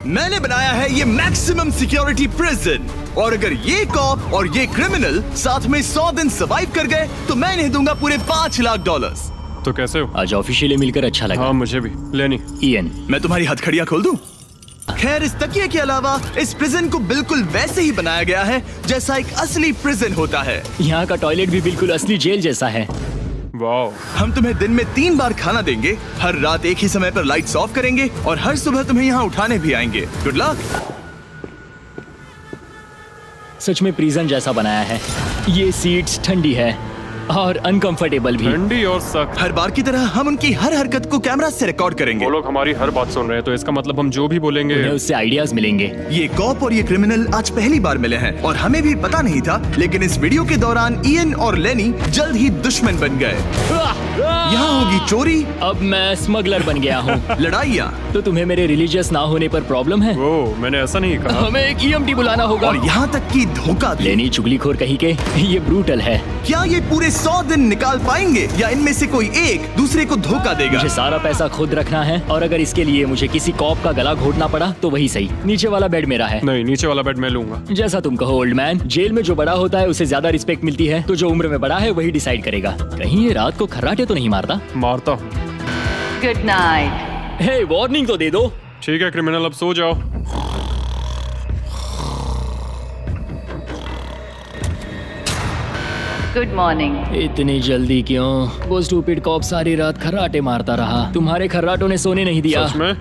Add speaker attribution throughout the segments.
Speaker 1: मैंने बनाया है ये मैक्सिमम सिक्योरिटी प्रिजन, और अगर ये कॉप और ये क्रिमिनल साथ में 100 दिन सर्वाइव कर गए तो मैं इन्हें दूंगा पूरे $5 लाख।
Speaker 2: तो कैसे हो?
Speaker 3: आज ऑफिशियली मिलकर अच्छा लगा।
Speaker 2: हाँ मुझे भी। लेनी
Speaker 3: इयन,
Speaker 1: मैं तुम्हारी हथकड़ियाँ खोल दूं? खैर, इस तकिए के अलावा इस प्रिजन को बिल्कुल वैसे ही बनाया गया है जैसा एक असली प्रिजन होता है।
Speaker 3: यहाँ का टॉयलेट भी बिल्कुल असली जेल जैसा है।
Speaker 2: वाओ।
Speaker 1: हम तुम्हें दिन में 3 बार खाना देंगे, हर रात एक ही समय पर लाइट्स ऑफ करेंगे और हर सुबह तुम्हें यहाँ उठाने भी आएंगे। Good luck.
Speaker 3: सच में प्रिजन जैसा बनाया है। ये सीट्स ठंडी है और अनकंफर्टेबल भी।
Speaker 2: ठंडी और सख्त।
Speaker 1: हर बार की तरह हम उनकी हर हरकत को कैमरा से रिकॉर्ड करेंगे।
Speaker 2: वो लोग हमारी हर बात सुन रहे हैं, तो इसका मतलब हम जो भी बोलेंगे
Speaker 3: उन्हें उससे आइडियाज मिलेंगे।
Speaker 1: ये कॉप और ये क्रिमिनल आज पहली बार मिले हैं और हमें भी पता नहीं था, लेकिन इस वीडियो के दौरान इयन और लेनी जल्द ही दुश्मन बन गए। यहाँ होगी चोरी,
Speaker 3: अब मैं स्मगलर बन गया हूँ।
Speaker 1: लड़ाइयाँ,
Speaker 3: तो तुम्हें मेरे रिलीजियस ना होने पर प्रॉब्लम है?
Speaker 2: वो मैंने ऐसा नहीं कहा।
Speaker 3: हमें एक EMT बुलाना होगा।
Speaker 1: और यहाँ तक कि धोखा भी।
Speaker 3: लेनी चुगलीखोर कहीं के, ये ब्रूटल है।
Speaker 1: क्या ये पूरे 100 दिन निकाल पाएंगे या इनमें से कोई एक दूसरे को धोखा देगा?
Speaker 3: मुझे सारा पैसा खुद रखना है और अगर इसके लिए मुझे किसी कॉप का गला घोटना पड़ा तो वही सही। नीचे वाला बेड मेरा है।
Speaker 2: नहीं, नीचे वाला बेड मैं लूंगा।
Speaker 3: जैसा तुम कहो ओल्ड मैन। जेल में जो बड़ा होता है उसे ज्यादा रिस्पेक्ट मिलती है, तो जो उम्र में बड़ा है वही डिसाइड करेगा। कहीं ये रात को खर्राटे तो नहीं मारता?
Speaker 2: मारता हूँ।
Speaker 4: Good night.
Speaker 3: हे, वार्निंग तो दे दो।
Speaker 2: ठीक है क्रिमिनल, अब सो जाओ।
Speaker 4: Good morning.
Speaker 3: इतनी जल्दी क्यों? वो स्टूपिड कॉप सारी रात खर्राटे मारता रहा। तुम्हारे खर्राटों ने सोने नहीं दिया।
Speaker 2: सच में?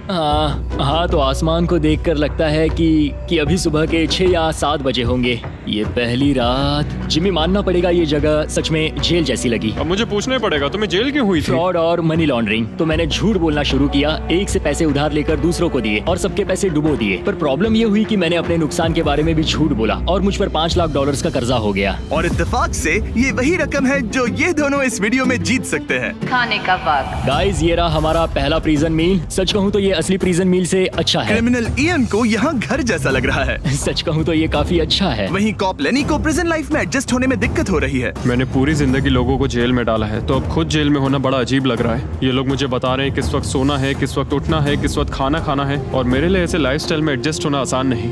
Speaker 3: हाँ, तो आसमान को देखकर लगता है कि अभी सुबह के 6 या 7 बजे होंगे। ये पहली रात। जिमी, मानना पड़ेगा ये जगह सच में जेल जैसी लगी।
Speaker 2: अब मुझे पूछना ही पड़ेगा, तुम्हें जेल क्यों हुई थी?
Speaker 3: फ्रॉड और मनी लॉन्ड्रिंग। तो मैंने झूठ बोलना शुरू किया, एक से पैसे उधार लेकर दूसरों को दिए और सबके पैसे डुबो दिए। पर प्रॉब्लम ये हुई कि मैंने अपने नुकसान के बारे में भी झूठ बोला और मुझ पर $5 लाख का कर्जा हो गया।
Speaker 1: और इत्तेफाक से ये वही रकम है जो ये दोनों इस वीडियो में जीत सकते हैं।
Speaker 4: खाने का वक्त।
Speaker 3: गाइस, ये रहा हमारा पहला प्रिजन मील। सच कहूँ तो ये असली प्रिजन मील से अच्छा है।
Speaker 1: क्रिमिनल इयन को यहाँ घर जैसा लग रहा है।
Speaker 3: सच कहूँ तो ये काफी अच्छा है।
Speaker 1: वहीं कॉप लेनी को प्रिजन लाइफ में एडजस्ट होने में दिक्कत हो रही है।
Speaker 2: मैंने पूरी जिंदगी लोगों को जेल में डाला है, तो अब खुद जेल में होना बड़ा अजीब लग रहा है। ये लोग मुझे बता रहे हैं किस वक्त सोना है, किस वक्त उठना है, किस वक्त खाना खाना है, और मेरे लिए ऐसे लाइफस्टाइल में एडजस्ट होना आसान नहीं।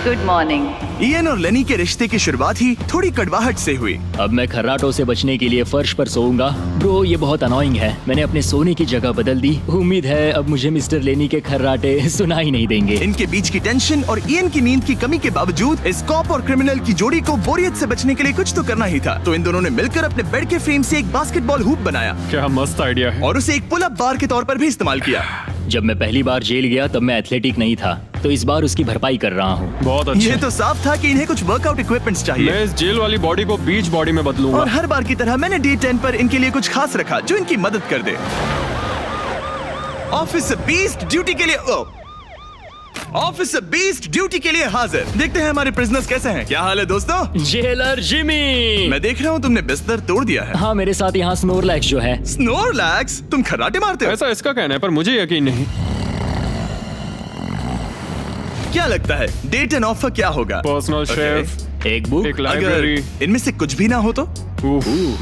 Speaker 4: Good morning.
Speaker 1: इयन और लेनी के रिश्ते की शुरुआत ही थोड़ी कड़वाहट से हुई।
Speaker 3: अब मैं खर्राटों से बचने के लिए फर्श पर सोऊंगा। ब्रो, ये बहुत अनोइंग है। मैंने अपने सोने की जगह बदल दी। उम्मीद है अब मुझे मिस्टर लेनी के खर्राटे सुनाई नहीं देंगे।
Speaker 1: इनके बीच की टेंशन और इयन की नींद की कमी के बावजूद इस कॉप और क्रिमिनल की जोड़ी को बोरियत से बचने के लिए कुछ तो करना ही था। तो इन दोनों ने मिलकर अपने बेड के फ्रेम से एक बास्केटबॉल हूप बनाया
Speaker 2: क्या मस्त आइडिया है।
Speaker 1: और उसे एक पुल अप बार के तौर पर भी इस्तेमाल किया।
Speaker 3: जब मैं पहली बार जेल गया तब मैं एथलेटिक नहीं था, तो इस बार उसकी भरपाई कर रहा हूँ।
Speaker 2: बहुत अच्छा।
Speaker 1: ये तो साफ था कि इन्हें कुछ वर्कआउट इक्विपमेंट्स चाहिए।
Speaker 2: मैं इस जेल वाली बॉडी को बीच बॉडी में बदलूंगा।
Speaker 1: और हर बार की तरह मैंने डे 10 पर इनके लिए कुछ खास रखा जो इनकी मदद कर दे। ऑफिसर बीस्ट ड्यूटी के लिए ऑफिसर बीस्ट ड्यूटी के लिए हाजिर। देखते हैं हमारे प्रिजनर्स कैसे हैं। क्या हाल है दोस्तों?
Speaker 3: Jailer Jimmy.
Speaker 1: मैं देख रहा हूँ तुमने बिस्तर तोड़ दिया है।
Speaker 3: हाँ, मेरे साथ यहाँ स्नोरलैक्स जो है।
Speaker 1: स्नोरलैक्स? तुम खर्राटे मारते हो?
Speaker 2: ऐसा इसका कहना है, पर मुझे यकीन नहीं।
Speaker 1: क्या लगता है डे 10 ऑफर क्या होगा?
Speaker 2: Personal
Speaker 1: Okay.
Speaker 2: शेफ,
Speaker 3: एक बुक।
Speaker 2: एक लाइब्रेरी।
Speaker 1: अगर इनमें से कुछ भी ना हो तो?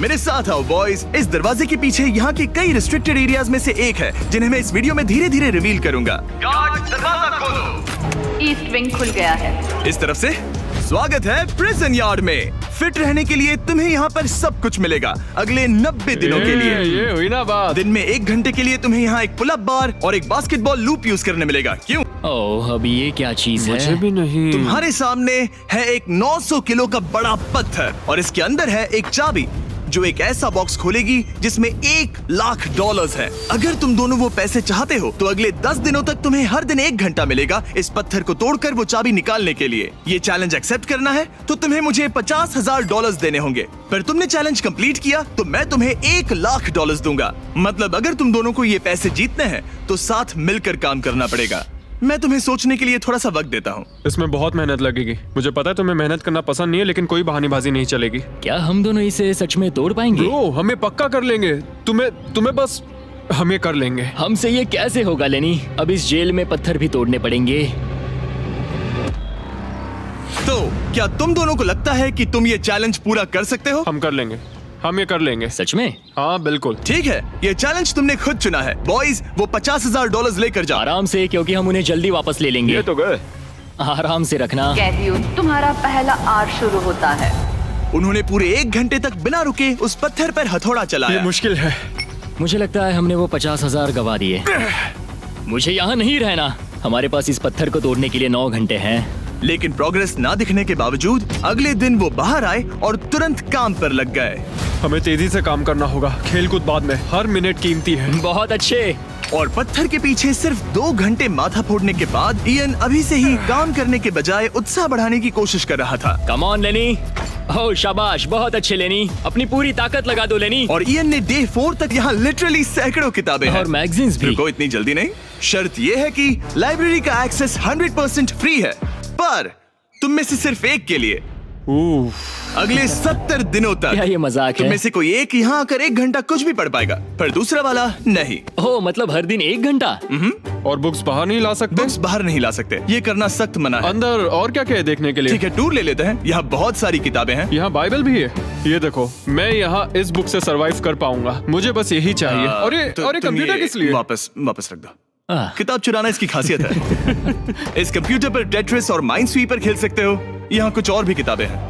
Speaker 1: मेरे साथ आओ बॉयज। इस दरवाजे के पीछे यहाँ के कई रिस्ट्रिक्टेड एरियाज में से एक है जिन्हें मैं इस वीडियो में धीरे धीरे रिवील करूंगा। गार्ड, दरवाजा खोलो।
Speaker 4: ईस्ट विंग खुल गया है।
Speaker 1: इस तरफ से स्वागत है प्रिजन यार्ड में। फिट रहने के लिए तुम्हें यहाँ पर सब कुछ मिलेगा अगले 90 दिनों के लिए।
Speaker 2: ये हुई ना बात।
Speaker 1: दिन में 1 घंटे के लिए तुम्हें यहाँ एक पुल अप बार और एक बास्केटबॉल लूप यूज करने मिलेगा। क्यों?
Speaker 3: ओह, अब ये क्या चीज है?
Speaker 2: मुझे भी नहीं।
Speaker 1: तुम्हारे सामने है एक 900 किलो का बड़ा पत्थर और इसके अंदर है एक चाबी जो एक ऐसा बॉक्स खोलेगी जिसमें $1 लाख है। अगर तुम दोनों वो पैसे चाहते हो तो अगले 10 दिनों तक तुम्हें हर दिन 1 घंटा मिलेगा इस पत्थर को तोड़कर वो चाबी निकालने के लिए। ये चैलेंज एक्सेप्ट करना है तो तुम्हें मुझे $50,000 देने होंगे। पर तुमने चैलेंज कंप्लीट किया तो मैं तुम्हें $1 लाख दूंगा। मतलब अगर तुम दोनों को ये पैसे जीतने हैं तो साथ मिलकर काम करना पड़ेगा। मैं तुम्हें सोचने के लिए थोड़ा सा वक्त देता हूँ।
Speaker 2: इसमें बहुत मेहनत लगेगी। मुझे पता है तुम्हें मेहनत करना पसंद नहीं है, लेकिन कोई बहानेबाजी नहीं चलेगी।
Speaker 3: क्या हम दोनों इसे सच में तोड़ पाएंगे?
Speaker 2: ब्रो, हमें पक्का कर लेंगे। तुम्हें बस हमें कर लेंगे।
Speaker 3: हमसे ये कैसे होगा लेनी? अब इस जेल में पत्थर भी तोड़ने पड़ेंगे।
Speaker 1: तो क्या तुम दोनों को लगता है कि तुम ये चैलेंज पूरा कर सकते हो?
Speaker 2: हम कर लेंगे। हम ये कर लेंगे।
Speaker 3: सच में?
Speaker 2: हाँ बिल्कुल।
Speaker 1: ठीक है, ये चैलेंज तुमने खुद चुना है। बॉयज, वो $50,000 लेकर जाओ।
Speaker 3: आराम से, क्योंकि हम उन्हें जल्दी वापस ले लेंगे।
Speaker 2: ये तो गए।
Speaker 3: आराम से रखना।
Speaker 4: कहती हूँ तुम्हारा पहला आर शुरू होता है।
Speaker 1: उन्होंने पूरे 1 घंटे तक बिना रुके उस पत्थर पर हथौड़ा
Speaker 2: ये
Speaker 1: चलाया।
Speaker 2: मुश्किल है।
Speaker 3: मुझे लगता है हमने वो 50,000 गवा दिए। मुझे यहाँ नहीं रहना। हमारे पास इस पत्थर को तोड़ने के लिए 9 घंटे हैं।
Speaker 1: लेकिन प्रोग्रेस ना दिखने के बावजूद अगले दिन वो बाहर आए और तुरंत काम पर लग गए।
Speaker 2: हमें तेजी से काम करना होगा। खेलकूद बाद में, हर मिनट कीमती है।
Speaker 3: बहुत अच्छे।
Speaker 1: और पत्थर के पीछे सिर्फ 2 घंटे माथा फोड़ने के बाद इयन अभी से ही काम करने के बजाय उत्साह बढ़ाने की कोशिश कर रहा था।
Speaker 3: कम ऑन लेनी। ओह शाबाश, बहुत अच्छे लेनी। अपनी पूरी ताकत लगा दो लेनी।
Speaker 1: और इयन ने डे 4 तक यहाँ लिटरली सैकड़ों किताबें हैं।
Speaker 3: और मैगजीन्स भी।
Speaker 1: रुको, इतनी जल्दी नहीं। शर्त ये है कि लाइब्रेरी का एक्सेस 100% फ्री है, पर तुम में से सिर्फ एक के लिए अगले 70 दिनों तक।
Speaker 3: क्या ये मजाक
Speaker 1: तुम
Speaker 3: है?
Speaker 1: में से कोई एक यहाँ आकर 1 घंटा कुछ भी पढ़ पाएगा, पर दूसरा वाला नहीं।
Speaker 3: ओह, मतलब हर दिन 1 घंटा?
Speaker 2: और बुक्स बाहर नहीं ला सकते?
Speaker 1: बुक्स बाहर नहीं ला सकते, ये करना सख्त मना है।
Speaker 2: अंदर और क्या क्या है देखने के लिए?
Speaker 1: ठीक है, टूर ले लेते हैं। यहाँ बहुत सारी किताबें हैं।
Speaker 2: यहाँ बाइबल भी है। ये देखो, मैं यहाँ इस बुक से सरवाइव कर पाऊंगा। मुझे बस यही चाहिए। और ये
Speaker 1: तुम
Speaker 2: कंप्यूटर
Speaker 1: ये
Speaker 2: किस लिए?
Speaker 1: वापस रख दो। किताब चुराना इसकी खासियत है। इस कंप्यूटर पर टेट्रिस और माइनस्वीपर खेल सकते हो। यहाँ कुछ और भी किताबें हैं।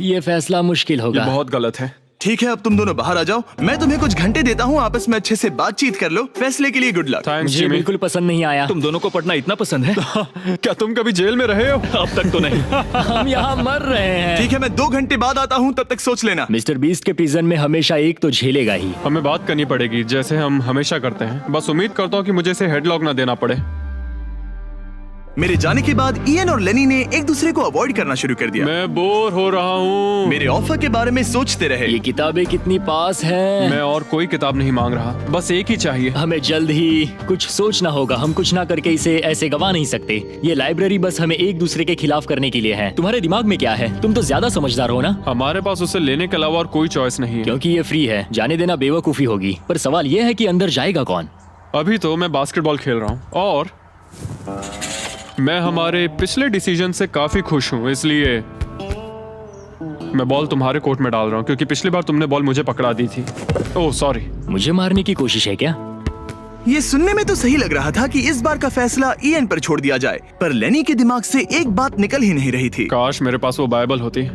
Speaker 3: ये फैसला मुश्किल
Speaker 2: ये
Speaker 3: होगा।
Speaker 2: बहुत गलत है।
Speaker 1: ठीक है, अब तुम दोनों बाहर आ जाओ। मैं तुम्हें कुछ घंटे देता हूँ, आपस में अच्छे से बातचीत कर लो। फैसले के लिए गुड लक।
Speaker 2: थैंक्स
Speaker 3: मुझे
Speaker 2: जिमी।
Speaker 3: बिल्कुल पसंद नहीं आया।
Speaker 5: तुम दोनों को पढ़ना इतना पसंद है?
Speaker 2: क्या तुम कभी जेल में रहे हो?
Speaker 5: अब तक तो नहीं।
Speaker 3: हम यहाँ मर रहे हैं।
Speaker 1: ठीक है, मैं 2 घंटे बाद आता हूँ, तब तक सोच लेना।
Speaker 3: मिस्टर बीस्ट के प्रिजन में हमेशा एक तो झेलेगा ही।
Speaker 2: हमें बात करनी पड़ेगी, जैसे हम हमेशा करते हैं। बस उम्मीद करता हूँ कि मुझे इसे हेडलॉक ना देना पड़े।
Speaker 1: मेरे जाने के बाद इयन और लेनी ने एक दूसरे को अवॉइड करना शुरू कर दिया।
Speaker 2: मैं बोर हो रहा हूँ।
Speaker 1: मेरे ऑफर के बारे में सोचते रहे।
Speaker 3: ये किताबें कितनी पास हैं।
Speaker 2: मैं और कोई किताब नहीं मांग रहा, बस एक ही चाहिए।
Speaker 3: हमें जल्द ही कुछ सोचना होगा। हम कुछ ना करके इसे ऐसे गवा नहीं सकते। ये लाइब्रेरी बस हमें एक दूसरे के खिलाफ करने के लिए है। तुम्हारे दिमाग में क्या है? तुम तो ज्यादा समझदार हो ना।
Speaker 2: हमारे पास उसे लेने के अलावा और कोई चॉइस नहीं है।
Speaker 3: क्योंकि ये फ्री है, जाने देना बेवकूफी होगी। पर सवाल ये है कि अंदर जाएगा कौन?
Speaker 2: अभी तो मैं बास्केटबॉल खेल रहा हूँ और मैं हमारे पिछले डिसीजन से काफी खुश हूँ, इसलिए मैं बॉल तुम्हारे कोर्ट में डाल रहा हूँ, क्योंकि पिछली बार तुमने बॉल मुझे पकड़ा दी थी। Oh sorry.
Speaker 3: मुझे मारने की कोशिश है क्या?
Speaker 1: ये सुनने में तो सही लग रहा था कि इस बार का फैसला इयन पर छोड़ दिया जाए, पर लेनी के दिमाग से एक बात निकल ही नहीं रही थी।
Speaker 2: काश मेरे पास वो बाइबल होती।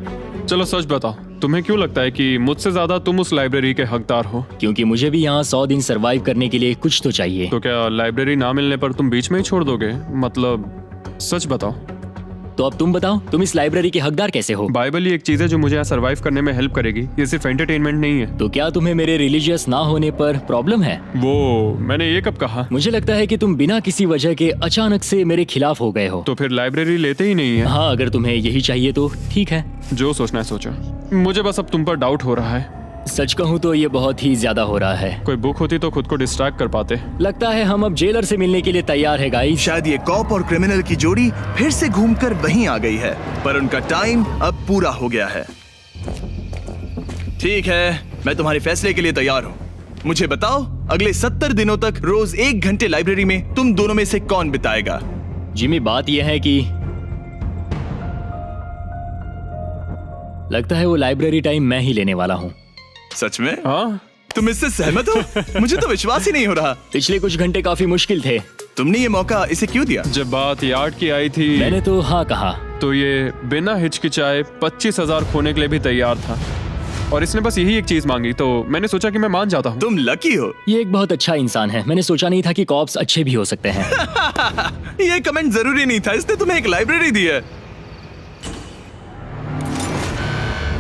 Speaker 2: चलो सच बताओ, तुम्हें क्यों लगता है कि मुझसे ज्यादा तुम उस लाइब्रेरी के हकदार हो?
Speaker 3: क्योंकि मुझे भी यहाँ 100 दिन सरवाइव करने के लिए कुछ तो चाहिए।
Speaker 2: तो क्या लाइब्रेरी ना मिलने पर तुम बीच में ही छोड़ दोगे? मतलब सच बताओ।
Speaker 3: तो अब तुम बताओ, तुम इस लाइब्रेरी के हकदार कैसे हो?
Speaker 2: बाइबल ही एक चीज है जो मुझे यहाँ सरवाइव करने में हेल्प करेगी। ये सिर्फ एंटरटेनमेंट नहीं है।
Speaker 3: तो क्या तुम्हें मेरे रिलीजियस ना होने पर प्रॉब्लम है?
Speaker 2: वो मैंने ये कब कहा?
Speaker 3: मुझे लगता है कि तुम बिना किसी वजह के अचानक से मेरे खिलाफ हो गए हो।
Speaker 2: तो फिर लाइब्रेरी लेते ही नहीं है।
Speaker 3: हाँ, अगर तुम्हें यही चाहिए तो ठीक है।
Speaker 2: जो सोचना है सोचो। मुझे बस अब तुम पर डाउट हो रहा है।
Speaker 3: सच कहूँ तो ये बहुत ही ज्यादा हो रहा है।
Speaker 2: कोई बुक होती तो खुद को डिस्ट्रैक्ट कर पाते।
Speaker 3: लगता है हम अब जेलर से मिलने के लिए तैयार है गाइस।
Speaker 1: शायद ये कॉप और क्रिमिनल की जोड़ी फिर से घूमकर वहीं आ गई है, पर उनका टाइम अब पूरा हो गया है। ठीक है, मैं तुम्हारे फैसले के लिए तैयार हूँ। मुझे बताओ, अगले 70 दिनों तक रोज 1 घंटे लाइब्रेरी में तुम दोनों में से कौन बिताएगा?
Speaker 3: जिमी, बात यह है कि लगता है वो लाइब्रेरी टाइम मैं ही लेने वाला हूँ।
Speaker 1: सच में?
Speaker 2: हाँ,
Speaker 1: तुम इससे सहमत हो? मुझे तो विश्वास ही नहीं हो रहा।
Speaker 3: पिछले कुछ घंटे काफी मुश्किल थे।
Speaker 1: तुमने ये मौका इसे क्यों दिया?
Speaker 2: जब बात यार्ड की आई थी
Speaker 3: मैंने तो हाँ कहा।
Speaker 2: तो ये बिना हिचकिचाए 25,000 खोने के लिए भी तैयार था, और इसने बस यही एक चीज मांगी, तो मैंने सोचा कि मैं मान जाता हूँ।
Speaker 1: तुम लकी हो।
Speaker 3: ये एक बहुत अच्छा इंसान है। मैंने सोचा नहीं था कि कॉप्स अच्छे भी हो सकते हैं।
Speaker 1: ये कमेंट जरूरी नहीं था, इसने तुम्हें एक लाइब्रेरी दी है।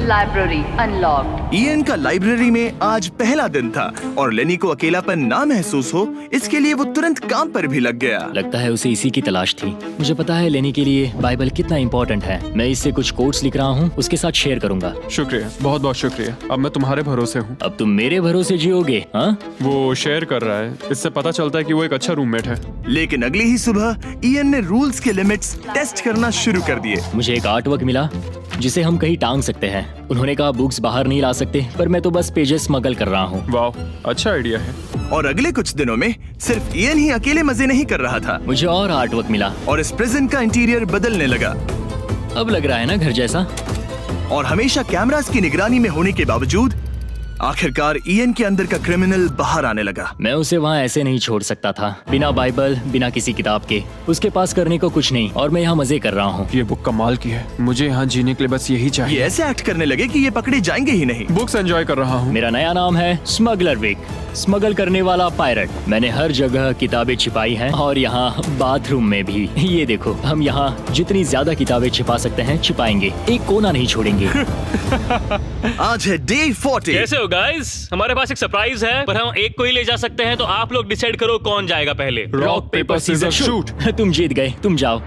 Speaker 4: Library unlocked.
Speaker 1: इयन का लाइब्रेरी में आज पहला दिन था, और लेनी को अकेलापन ना महसूस हो इसके लिए वो तुरंत काम पर भी लग गया।
Speaker 3: लगता है उसे इसी की तलाश थी। मुझे पता है लेने के लिए बाइबल कितना इम्पोर्टेंट है। मैं इससे कुछ कोट्स लिख रहा हूँ, उसके साथ शेयर करूंगा।
Speaker 2: शुक्रिया, बहुत बहुत शुक्रिया। अब मैं तुम्हारे भरोसे हूँ।
Speaker 3: अब तुम मेरे भरोसे जियोगे? हाँ,
Speaker 2: वो शेयर कर रहा है, इससे पता चलता है कि वो एक अच्छा रूममेट है।
Speaker 1: लेकिन अगली ही सुबह इयन ने रूल्स के लिमिट्स टेस्ट करना शुरू कर दिए।
Speaker 3: मुझे एक आर्टवर्क मिला जिसे हम कहीं टांग सकते हैं। उन्होंने कहा बुक्स बाहर नहीं ला सकते, पर मैं तो बस पेजेस स्मगल कर रहा हूँ।
Speaker 2: वाह, अच्छा आइडिया है।
Speaker 1: और अगले कुछ दिनों में सिर्फ इयन ही अकेले मजे नहीं कर रहा था,
Speaker 3: मुझे और आर्टवर्क मिला
Speaker 1: और इस प्रिजन का इंटीरियर बदलने लगा।
Speaker 3: अब लग रहा है ना घर जैसा।
Speaker 1: और हमेशा कैमरास की निगरानी में होने के बावजूद आखिरकार ईएन के अंदर का क्रिमिनल बाहर आने लगा।
Speaker 3: मैं उसे वहाँ ऐसे नहीं छोड़ सकता था, बिना बाइबल, बिना किसी किताब के। उसके पास करने को कुछ नहीं, और मैं यहाँ मजे कर रहा हूँ।
Speaker 2: ये बुक कमाल की है, मुझे यहाँ जीने के लिए बस यही
Speaker 1: ये
Speaker 2: चाहिए।
Speaker 1: ऐसे एक्ट करने लगे कि ये पकड़े जाएंगे ही नहीं।
Speaker 2: बुक्स एंजॉय कर रहा हूँ।
Speaker 3: मेरा नया नाम है स्मगलर विक, स्मगल करने वाला पायरट। मैंने हर जगह किताबें छिपाई हैं, और यहाँ बाथरूम में भी। ये देखो, हम यहाँ जितनी ज्यादा किताबें छिपा सकते हैं छिपाएंगे, एक कोना नहीं छोड़ेंगे।
Speaker 1: आज है डे 40।
Speaker 5: कैसे हो गाइस? हमारे पास एक सरप्राइज है, पर हम एक को ही ले जा सकते हैं, तो आप लोग डिसाइड करो कौन जाएगा पहले।
Speaker 2: Rock paper scissor shoot.
Speaker 3: तुम जीत गए, तुम जाओ।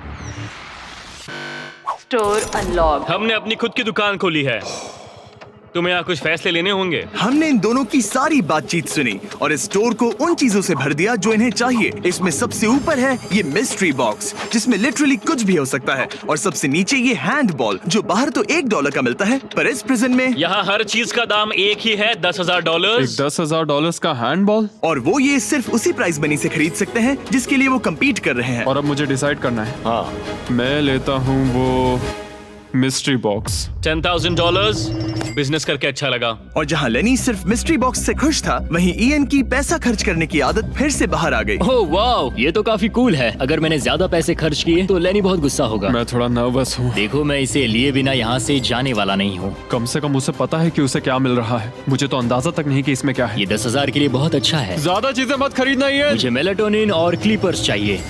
Speaker 4: Store unlocked.
Speaker 5: हमने अपनी खुद की दुकान खोली है, तुम्हें यहाँ कुछ फैसले लेने होंगे।
Speaker 1: हमने इन दोनों की सारी बातचीत सुनी और इस स्टोर को उन चीजों से भर दिया जो इन्हें चाहिए। इसमें सबसे ऊपर है ये मिस्ट्री बॉक्स, जिसमें लिटरली कुछ भी हो सकता है, और सबसे नीचे ये हैंड बॉल, जो बाहर तो $1 का मिलता है, पर इस प्रिजन में
Speaker 5: यहाँ हर चीज का दाम एक ही है, $10,000।
Speaker 2: एक $10,000 का हैंडबॉल,
Speaker 1: और वो ये सिर्फ उसी प्राइस मनी से खरीद सकते हैं जिसके लिए वो कम्पीट कर रहे हैं।
Speaker 2: और अब मुझे डिसाइड करना है। हाँ, मैं लेता हूँ वो मिस्ट्री बॉक्स।
Speaker 5: $10,000। बिजनेस करके अच्छा लगा।
Speaker 1: और जहाँ लेनी सिर्फ मिस्ट्री बॉक्स से खुश था, वहीं ईएन की पैसा खर्च करने की आदत फिर से बाहर आ गई।
Speaker 3: ओह वाह, ये तो काफी कूल है। अगर मैंने ज्यादा पैसे खर्च किए तो लेनी बहुत गुस्सा होगा।
Speaker 2: मैं थोड़ा नर्वस हूँ।
Speaker 3: देखो, मैं इसे लिए बिना यहाँ से जाने वाला नहीं हूँ।
Speaker 2: कम से कम उसे पता है कि उसे क्या मिल रहा है। मुझे तो अंदाजा तक नहीं कि इसमें क्या है।
Speaker 3: ये 10,000 के लिए बहुत अच्छा है।
Speaker 2: ज्यादा चीजें मत खरीदना ये।
Speaker 3: मुझे मेलाटोनिन और क्लीपर्स चाहिए।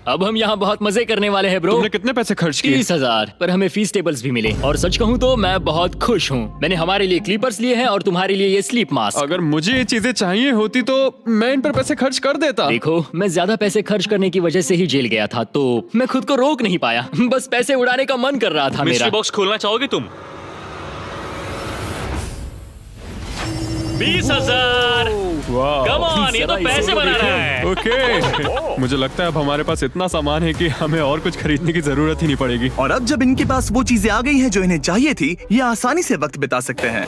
Speaker 3: अब हम यहाँ बहुत मजे करने वाले हैं ब्रो।
Speaker 2: तुमने कितने पैसे खर्च किए?
Speaker 3: 30,000, पर हमें फीस टेबल्स भी मिले। और सच कहूँ तो मैं बहुत खुश हूँ। मैंने हमारे लिए क्लीपर्स लिए हैं और तुम्हारे लिए ये स्लीप मास्क।
Speaker 2: अगर मुझे ये चीजें चाहिए होती तो मैं इन पर पैसे खर्च कर देता।
Speaker 3: देखो, मैं ज्यादा पैसे खर्च करने की वजह से ही जेल गया था, तो मैं खुद को रोक नहीं पाया। बस पैसे उड़ाने का मन कर रहा था
Speaker 5: मिस्ट्री
Speaker 3: मेरा।
Speaker 5: बॉक्स खोलना चाहोगे तुम? 20,000।
Speaker 2: वाह।
Speaker 5: कम ऑन, ये तो पैसे बना रहा है।
Speaker 2: ओके, मुझे लगता है अब हमारे पास इतना सामान है कि हमें और कुछ खरीदने की जरूरत ही नहीं पड़ेगी।
Speaker 1: और अब जब इनके पास वो चीजें आ गई हैं जो इन्हें चाहिए थी, ये आसानी से वक्त बिता सकते हैं।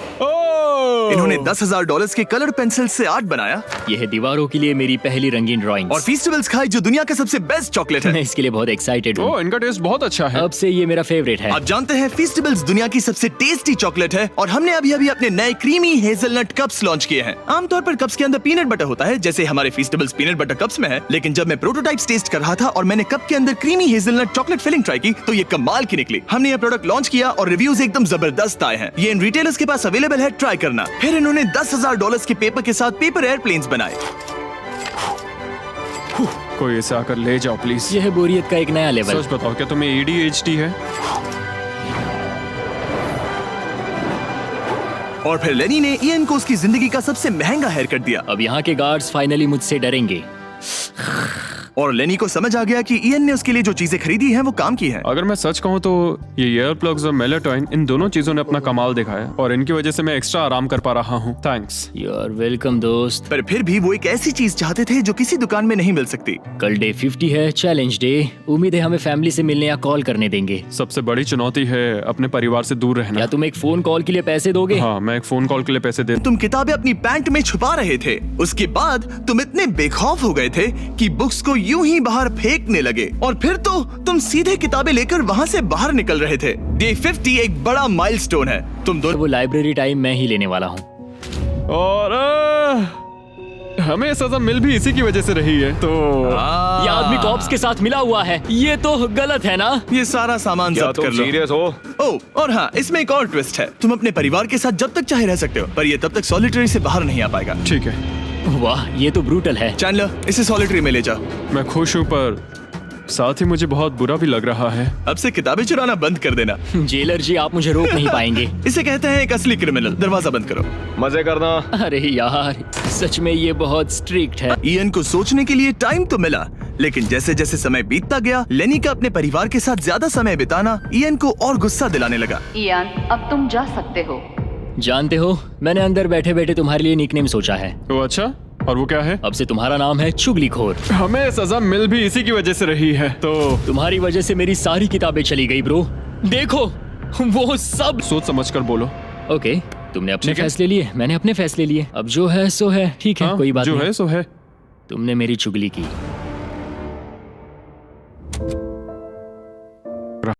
Speaker 1: इन्होंने $10,000 के कलर पेंसिल से आर्ट बनाया
Speaker 3: यह है दीवारों के लिए मेरी पहली रंगीन ड्राइंग।
Speaker 1: और फेस्टिवल्स खाई जो दुनिया का सबसे बेस्ट चॉकलेट
Speaker 3: मैं
Speaker 1: है।
Speaker 3: इसके लिए बहुत एक्साइटेड हूँ।
Speaker 2: ओह, इनका टेस्ट बहुत अच्छा है।
Speaker 3: अब से ये मेरा फेवरेट है।
Speaker 1: आप जानते हैं फेस्टिवल्स दुनिया की सबसे टेस्टी चॉकलेट है, और हमने अभी अभी अपने नए क्रीमी हेजलनट कप्स लॉन्च किए हैं। आमतौर पर कप्स के अंदर पीनट बटर होता है, जैसे हमारे फेस्टिवल्स पीनट बटर कप्स में है, लेकिन जब मैं प्रोटोटाइप्स टेस्ट कर रहा था और मैंने कप के अंदर creamy hazelnut chocolate filling try की, तो ये कमाल की निकली। हमने ये प्रोडक्ट लॉन्च किया और रिव्यूज एकदम जबरदस्त आए हैं। ये इन रिटेलर्स के पास अवेलेबल है, ट्राई करना। फिर इन्होंने $10,000 के पेपर के साथ पेपर एयरप्लेन्स बनाए।
Speaker 2: कोई इसे आकर ले जाओ प्लीज।
Speaker 3: यह है बोरियत का एक नया लेवल।
Speaker 2: सच बताओ, क्या तुम्हें ADHD है?
Speaker 1: और फिर लेनी ने ईएन को उसकी जिंदगी का सबसे महंगा हेयर कट दिया।
Speaker 3: अब यहाँ के गार्ड्स फाइनली मुझसे डरेंगे।
Speaker 1: और लेनी को समझ आ गया कि ईएन ने उसके लिए जो चीजें खरीदी हैं वो काम की हैं।
Speaker 2: अगर मैं सच कहूँ तो ये ईयर प्लग्स और मेलाटोनिन, इन दोनों चीजों ने अपना कमाल दिखाया, और इनकी वजह से मैं एक्स्ट्रा आराम कर पा रहा हूँ। थैंक्स।
Speaker 3: यू आर वेलकम दोस्त।
Speaker 1: पर फिर भी वो एक ऐसी चीज चाहते थे जो किसी दुकान में नहीं मिल सकती।
Speaker 3: कल डे 50 है, चैलेंज डे। उम्मीद है हमें फैमिली से मिलने या कॉल करने देंगे।
Speaker 2: सबसे बड़ी चुनौती है अपने परिवार से दूर रहना।
Speaker 3: या तुम एक फोन कॉल के लिए पैसे दोगे?
Speaker 2: हाँ, मैं एक फोन कॉल के लिए पैसे दे।
Speaker 1: तुम किताबें अपनी पैंट में छुपा रहे थे। उसके बाद तुम इतने बेखौफ हो गए थे कि बुक्स को यूं ही बाहर फेंकने लगे, और फिर तो तुम सीधे किताबें लेकर वहाँ से बाहर निकल रहे थे। डे 50 एक बड़ा माइलस्टोन है। तुम दोनों
Speaker 3: वो लाइब्रेरी टाइम मैं ही लेने वाला हूँ।
Speaker 2: और हमें सजा मिल भी इसी की वजह से रही है। तो
Speaker 3: ये आदमी कॉप्स के साथ मिला हुआ है, ये तो गलत है ना?
Speaker 1: ये सारा सामान जब्त कर लो।
Speaker 5: सीरियस हो?
Speaker 1: ओह, और हाँ, इसमें एक और ट्विस्ट है। तुम अपने परिवार के साथ जब तक चाहे रह सकते हो, पर ये तब तक सॉलिटरी से बाहर नहीं आ पाएगा।
Speaker 2: ठीक है।
Speaker 3: वाह, ये तो ब्रूटल है।
Speaker 1: चैंडलर, इसे सॉलिटरी में ले जाओ।
Speaker 2: मैं खुश हूँ, पर साथ ही मुझे बहुत बुरा भी लग रहा है।
Speaker 1: अब से किताबें चुराना बंद कर देना।
Speaker 3: जेलर जी, आप मुझे रोक नहीं पाएंगे।
Speaker 1: इसे कहते हैं एक असली क्रिमिनल। दरवाजा बंद करो।
Speaker 5: मजे करना।
Speaker 3: अरे यार, सच में ये बहुत स्ट्रिक्ट है।
Speaker 1: ईएन को सोचने के लिए टाइम तो मिला, लेकिन जैसे जैसे समय बीतता गया, लेनी का अपने परिवार के साथ ज्यादा समय बिताना ईएन को और गुस्सा दिलाने लगा।
Speaker 4: इयान, अब तुम जा सकते हो।
Speaker 3: जानते हो, मैंने अंदर बैठे बैठे तुम्हारे लिए निकनेम सोचा है।
Speaker 2: वो अच्छा, और वो क्या है?
Speaker 3: अब से तुम्हारा नाम है चुगलीखोर।
Speaker 2: हमें सजा मिल भी इसी की वजह से रही है। तो
Speaker 3: तुम्हारी वजह से मेरी सारी किताबें चली गई ब्रो। देखो, वो सब।
Speaker 2: सोच समझ कर बोलो।
Speaker 3: ओके, तुमने अपने
Speaker 2: ठीक है।
Speaker 3: फैसले लिए, मैंने अपने फैसले लिए। अब जो है सो है। ठीक है,
Speaker 2: हाँ,
Speaker 3: कोई बात
Speaker 2: जो
Speaker 3: नहीं।
Speaker 2: है सो है।
Speaker 3: तुमने मेरी चुगली की।